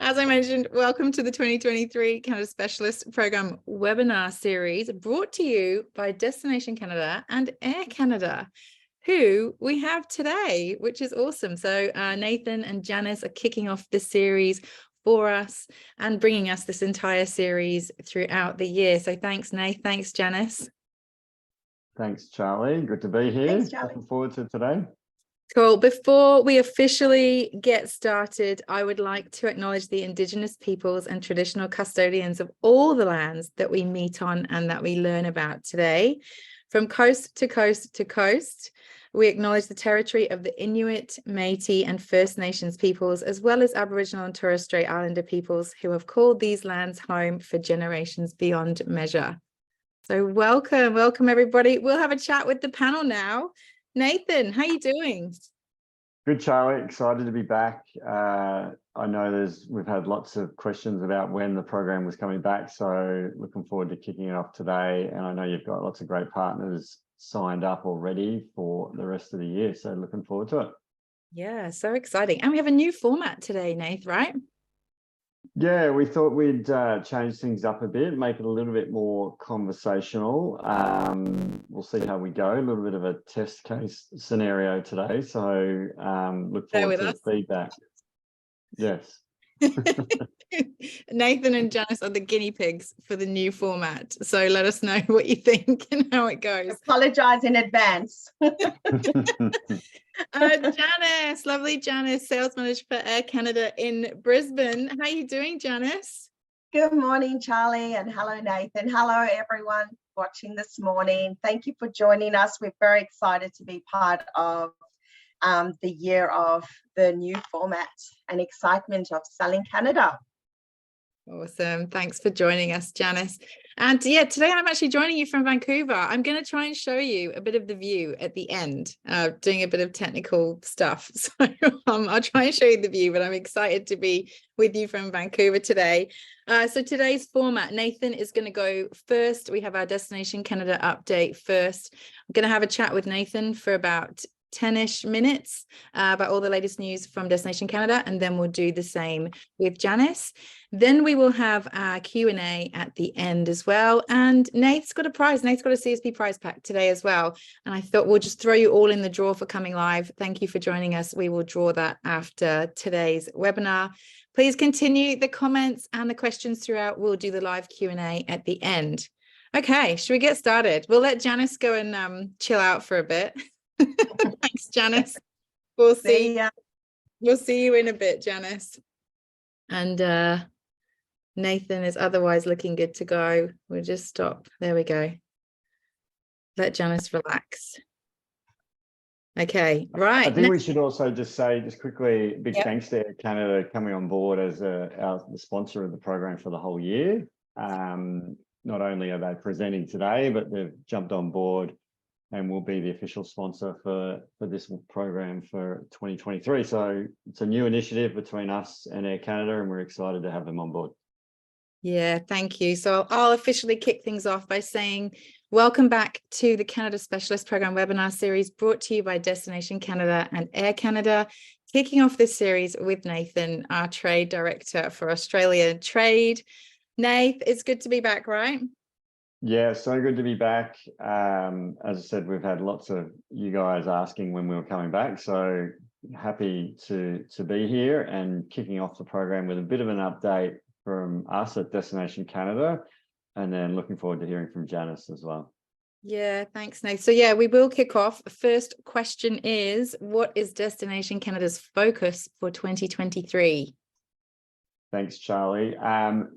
As I mentioned, welcome to the 2023 Canada Specialist Program webinar series brought to you by Destination Canada and Air Canada, who we have today, which is awesome. So Nathan and Janice are kicking off this series for us and bringing us this entire series throughout the year. So thanks, Nath. Thanks, Janice. Thanks, Charlie. Good to be here. Thanks, Charlie. Looking forward to today. Cool. Before we officially get started, I would like to acknowledge the Indigenous peoples and traditional custodians of all the lands that we meet on and that we learn about today. From coast to coast to coast, we acknowledge the territory of the Inuit, Métis, and First Nations peoples, as well as Aboriginal and Torres Strait Islander peoples who have called these lands home for generations beyond measure. So welcome everybody. We'll have a chat with the panel now. Nathan, how are you doing? Good, Charlie. Excited to be back. I know we've had lots of questions about when the program was coming back, so looking forward to kicking it off today. And I know you've got lots of great partners signed up already for the rest of the year, so looking forward to it. Yeah, so exciting. And we have a new format today, Nath, right? Yeah, we thought we'd change things up a bit, make it a little bit more conversational. We'll see how we go. A little bit of a test case scenario today. So look forward to the feedback. Yes. Nathan and Janice are the guinea pigs for the new format. So let us know what you think and how it goes. Apologize in advance. Janice, lovely Janice, sales manager for Air Canada in Brisbane. How are you doing, Janice? Good morning, Charlie, and hello, Nathan. Hello, everyone watching this morning. Thank you for joining us. We're very excited to be part of the year of the new format and excitement of selling Canada. Awesome. Thanks for joining us, Janice. And yeah, today I'm actually joining you from Vancouver. I'm going to try and show you a bit of the view at the end, doing a bit of technical stuff. So I'll try and show you the view, but I'm excited to be with you from Vancouver today. So today's format, Nathan is going to go first. We have our Destination Canada update first. I'm going to have a chat with Nathan for about 10-ish minutes about all the latest news from Destination Canada, and then we'll do the same with Janice. Then we will have our Q&A at the end as well, and Nate's got a prize. Nate's got a CSP prize pack today as well, and I thought we'll just throw you all in the draw for coming live. Thank you for joining us. We will draw that after today's webinar. Please continue the comments and the questions throughout. We'll do the live Q&A at the end. Okay, should we get started? We'll let Janice go and chill out for a bit. Thanks, Janice. We'll see you in a bit, Janice. And Nathan is otherwise looking good to go. We'll just stop. There we go. Let Janice relax. Okay, right. I think we should also just say, just quickly, big thanks to Air Canada coming on board as the sponsor of the program for the whole year. Not only are they presenting today, but they've jumped on board and will be the official sponsor for this program for 2023. So it's a new initiative between us and Air Canada, and we're excited to have them on board. Yeah, thank you. So I'll officially kick things off by saying welcome back to the Canada Specialist Program webinar series brought to you by Destination Canada and Air Canada. Kicking off this series with Nathan, our Trade Director for Australia Trade. Nath, it's good to be back, right? Yeah, so good to be back. As I said, we've had lots of you guys asking when we were coming back, so happy to be here and kicking off the program with a bit of an update from us at Destination Canada, and then looking forward to hearing from Janice as well. Yeah, thanks, Nate. So yeah, we will kick off. First question is, what is Destination Canada's focus for 2023? Thanks, Charlie.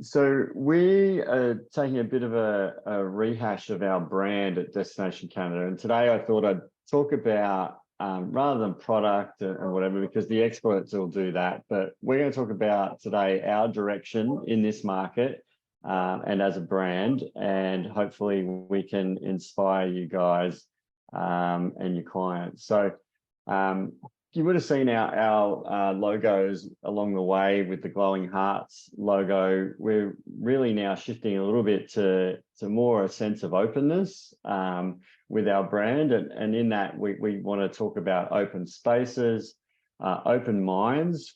So we are taking a bit of a rehash of our brand at Destination Canada. And today I thought I'd talk about, rather than product and whatever, because the experts will do that, but we're going to talk about today our direction in this market and as a brand, and hopefully we can inspire you guys and your clients. So you would have seen our logos along the way with the glowing hearts logo. We're really now shifting a little bit to more a sense of openness with our brand. And in that, we want to talk about open spaces, open minds,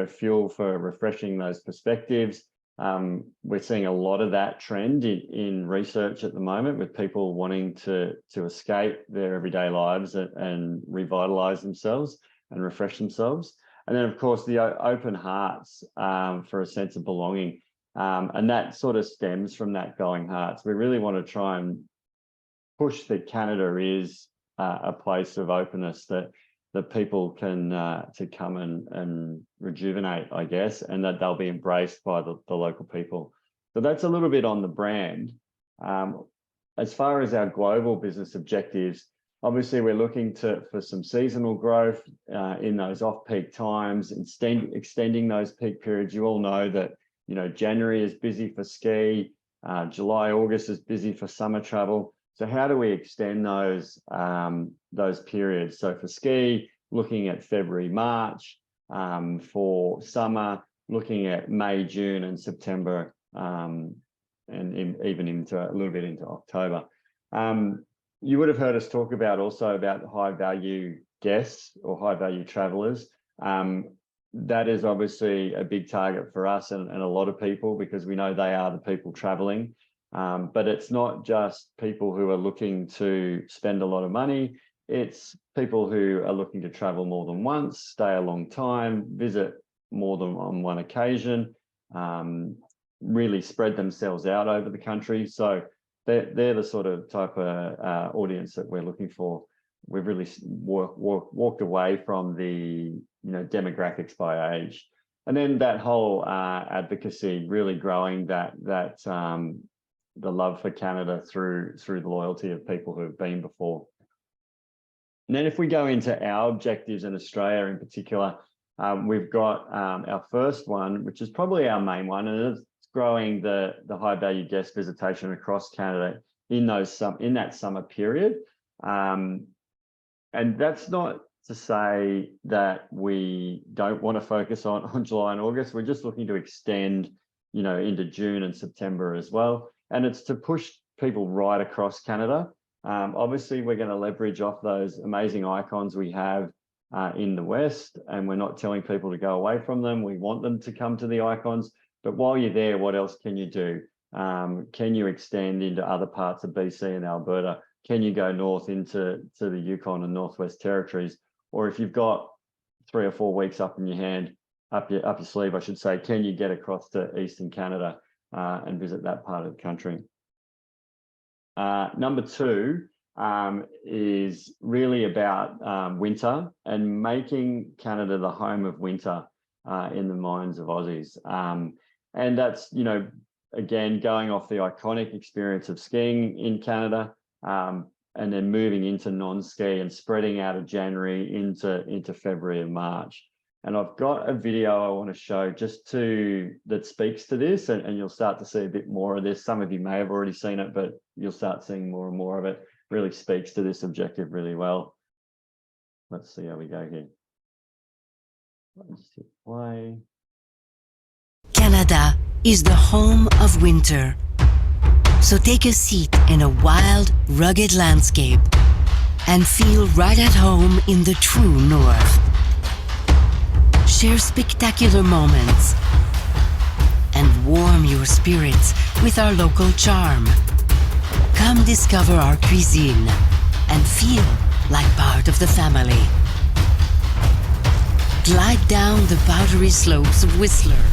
fuel for refreshing those perspectives. We're seeing a lot of that trend in research at the moment, with people wanting to escape their everyday lives and revitalize themselves and refresh themselves. And then, of course, the open hearts for a sense of belonging. And that sort of stems from that going hearts. We really want to try and push that Canada is a place of openness that people can to come and rejuvenate, I guess, and that they'll be embraced by the local people. So that's a little bit on the brand. As far as our global business objectives, obviously we're looking for some seasonal growth in those off-peak times, extending those peak periods. You all know that, January is busy for ski, July, August is busy for summer travel. So how do we extend those periods? So for ski, looking at February, March. For summer, looking at May, June, and September, and even into a little bit into October. You would have heard us talk about high value guests or high value travelers. That is obviously a big target for us and a lot of people, because we know they are the people traveling. But it's not just people who are looking to spend a lot of money. It's people who are looking to travel more than once, stay a long time, visit more than on one occasion, really spread themselves out over the country. So they're the sort of type of audience that we're looking for. We've really walked away from the demographics by age, and then that whole advocacy, really growing that the love for Canada through the loyalty of people who have been before. And then if we go into our objectives in Australia in particular, we've got our first one, which is probably our main one, and it's growing the high value guest visitation across Canada in that summer period. And that's not to say that we don't want to focus on July and August. We're just looking to extend, into June and September as well. And it's to push people right across Canada. Obviously, we're going to leverage off those amazing icons we have in the West, and we're not telling people to go away from them. We want them to come to the icons. But while you're there, what else can you do? Can you extend into other parts of BC and Alberta? Can you go north into the Yukon and Northwest Territories? Or if you've got 3 or 4 weeks up your sleeve, I should say, can you get across to Eastern Canada and visit that part of the country? Number 2 is really about winter and making Canada the home of winter in the minds of Aussies. And that's, again, going off the iconic experience of skiing in Canada, and then moving into non-ski and spreading out of January into February and March. And I've got a video I want to show that speaks to this, and you'll start to see a bit more of this. Some of you may have already seen it, but you'll start seeing more and more of it. Really speaks to this objective really well. Let's see how we go here. Let's hit play. Canada is the home of winter. So take a seat in a wild, rugged landscape and feel right at home in the true north. Share spectacular moments and warm your spirits with our local charm. Come discover our cuisine and feel like part of the family. Glide down the powdery slopes of Whistler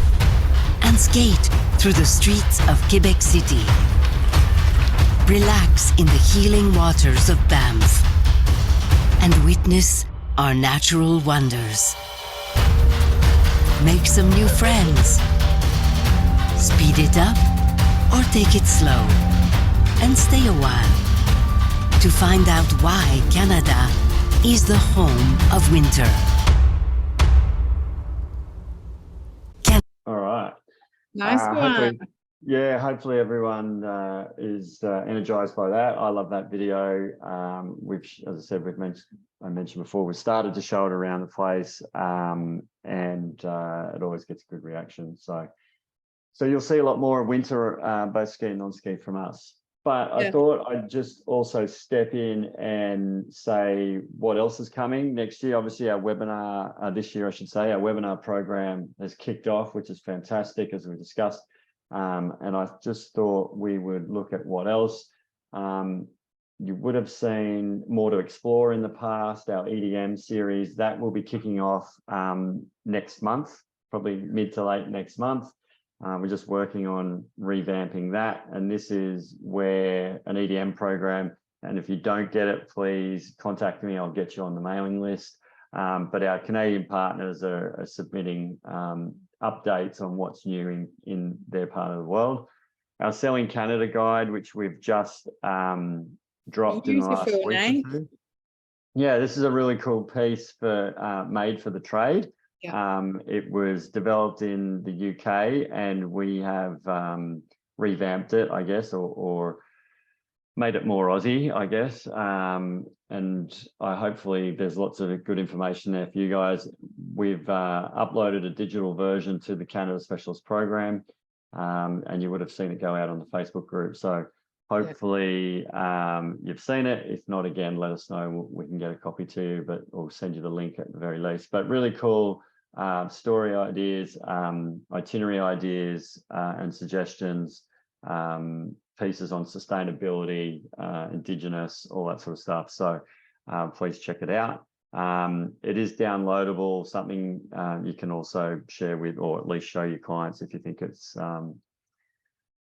and skate through the streets of Quebec City. Relax in the healing waters of Banff and witness our natural wonders. Make some new friends. Speed it up or take it slow and stay a while to find out why Canada is the home of winter. All right. Nice one. Hopefully everyone is energized by that. I love that video, which, as I said, I mentioned before, we started to show it around the place, and it always gets a good reaction. So you'll see a lot more of winter, both ski and non-ski from us. But I thought I'd just also step in and say what else is coming next year. Obviously, our webinar, this year, I should say, our webinar program has kicked off, which is fantastic, as we discussed. And I just thought we would look at what else. You would have seen More to Explore in the past, our EDM series. That will be kicking off next month, probably mid to late next month. We're just working on revamping that. And this is where an EDM program, and if you don't get it, please contact me. I'll get you on the mailing list. But our Canadian partners are submitting updates on what's new in their part of the world. Our Selling Canada guide, which we've just dropped in the last week or two. Yeah, this is a really cool piece for made for the trade. It was developed in the UK, and we have revamped it, I guess, or made it more Aussie, I guess. And hopefully there's lots of good information there for you guys. We've uploaded a digital version to the Canada Specialist Program, and you would have seen it go out on the Facebook group. So hopefully you've seen it. If not, again, let us know. We can get a copy to you, but we'll send you the link at the very least. But really cool story ideas, itinerary ideas, and suggestions, pieces on sustainability, Indigenous, all that sort of stuff. So please check it out. It is downloadable, something you can also share with, or at least show your clients if you think it's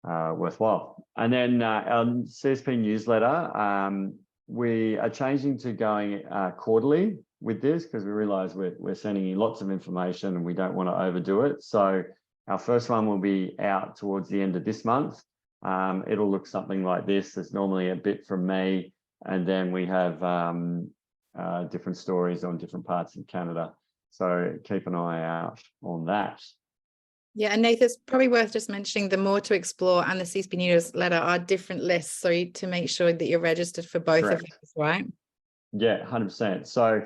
worthwhile. And then our CSP newsletter, we are changing to going quarterly with this, because we realize we're sending you lots of information and we don't want to overdo it. So our first one will be out towards the end of this month. It'll look something like this. There's normally a bit from me, and then we have different stories on different parts of Canada. So keep an eye out on that. Yeah, and Nathan, it's probably worth just mentioning the More to Explore and the CSP newsletter are different lists, so to make sure that you're registered for both of these, right? Yeah, 100%. So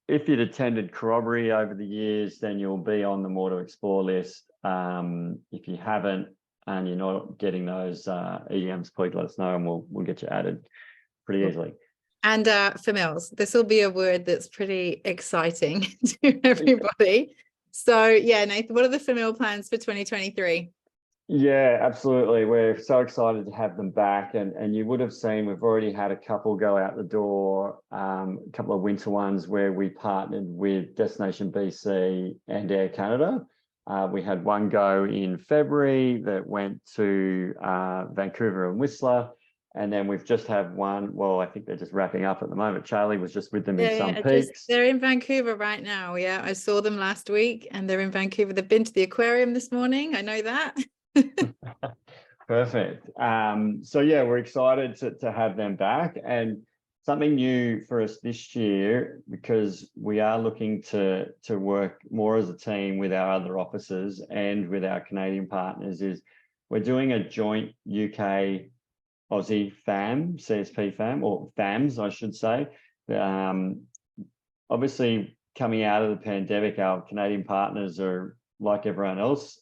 if you'd attended Corroboree over the years, then you'll be on the More to Explore list. If you haven't and you're not getting those EDMs, please let us know and we'll get you added pretty easily. And famils, this will be a word that's pretty exciting to everybody. So yeah, Nathan, what are the famil plans for 2023? Yeah, absolutely. We're so excited to have them back. And you would have seen, we've already had a couple go out the door, a couple of winter ones where we partnered with Destination BC and Air Canada. We had one go in February that went to Vancouver and Whistler. And then we've just had one, well, I think they're just wrapping up at the moment. Charlie was just with them in some peaks. They're in Vancouver right now. Yeah, I saw them last week and they're in Vancouver. They've been to the aquarium this morning. I know that. Perfect. So yeah, we're excited to have them back, and something new for us this year, because we are looking to work more as a team with our other offices and with our Canadian partners, is we're doing a joint UK Aussie FAM, CSP FAM, or FAMs, I should say. Obviously, coming out of the pandemic, our Canadian partners are, like everyone else,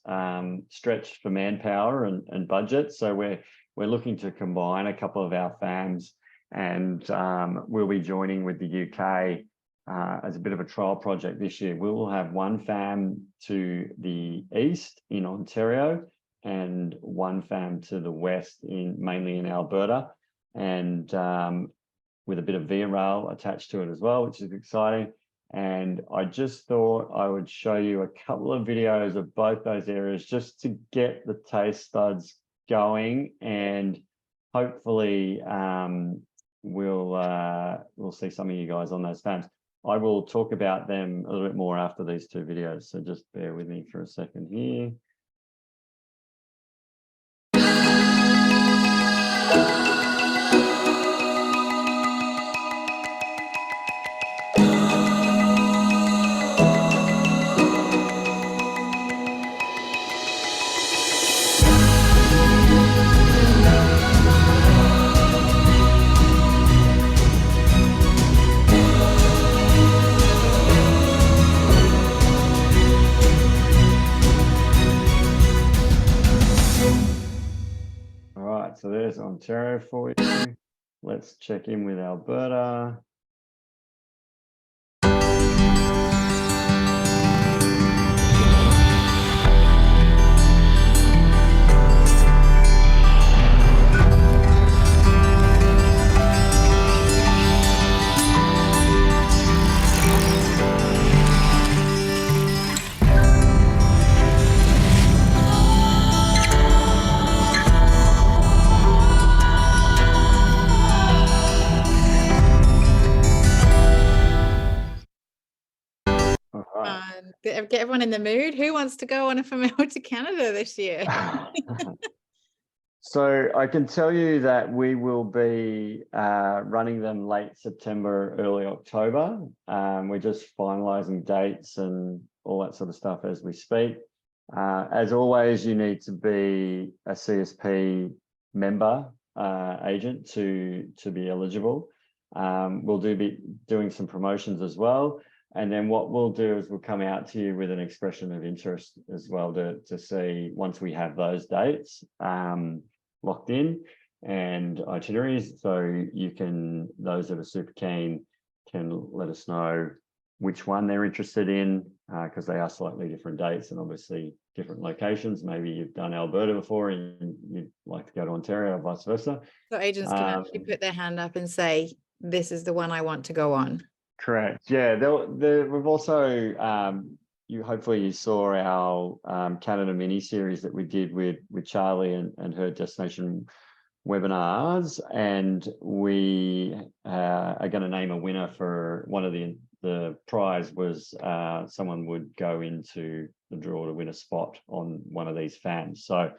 stretched for manpower and budget. So we're looking to combine a couple of our FAMs, and we'll be joining with the UK as a bit of a trial project this year. We will have one FAM to the east in Ontario and one FAM to the west, mainly in Alberta, and with a bit of Via Rail attached to it as well, which is exciting. And I just thought I would show you a couple of videos of both those areas just to get the taste buds going, and hopefully we'll see some of you guys on those FAMs. I will talk about them a little bit more after these two videos, so just bear with me for a second here. so there's Ontario for you. Let's check in with Alberta. All right. Get everyone in the mood. Who wants to go on a famil to Canada this year? So I can tell you that we will be running them late September, early October. We're just finalising dates and all that sort of stuff as we speak. As always, you need to be a CSP member agent to be eligible. We'll be doing some promotions as well. And then what we'll do is we'll come out to you with an expression of interest as well to see once we have those dates locked in and itineraries. So you can, those that are super keen can let us know which one they're interested in because they are slightly different dates and obviously different locations. Maybe you've done Alberta before and you'd like to go to Ontario or vice versa. So agents can actually put their hand up and say, this is the one I want to go on. Correct. Yeah, we've also hopefully you saw our Canada mini series that we did with Charlie and her destination webinars, and we are going to name a winner for one of the prize was someone would go into the draw to win a spot on one of these fans. So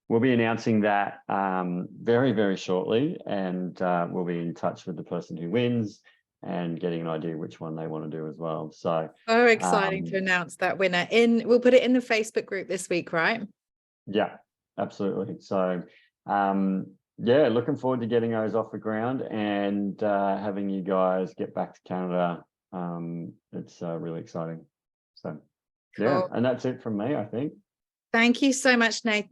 we'll be announcing that very, very shortly, and we'll be in touch with the person who wins and getting an idea which one they want to do as well. So exciting to announce that winner. We'll put it in the Facebook group this week, right? Yeah, absolutely. So yeah, looking forward to getting those off the ground and having you guys get back to Canada. It's really exciting. So yeah, cool. and that's it from me, I think. Thank you so much, Nathan.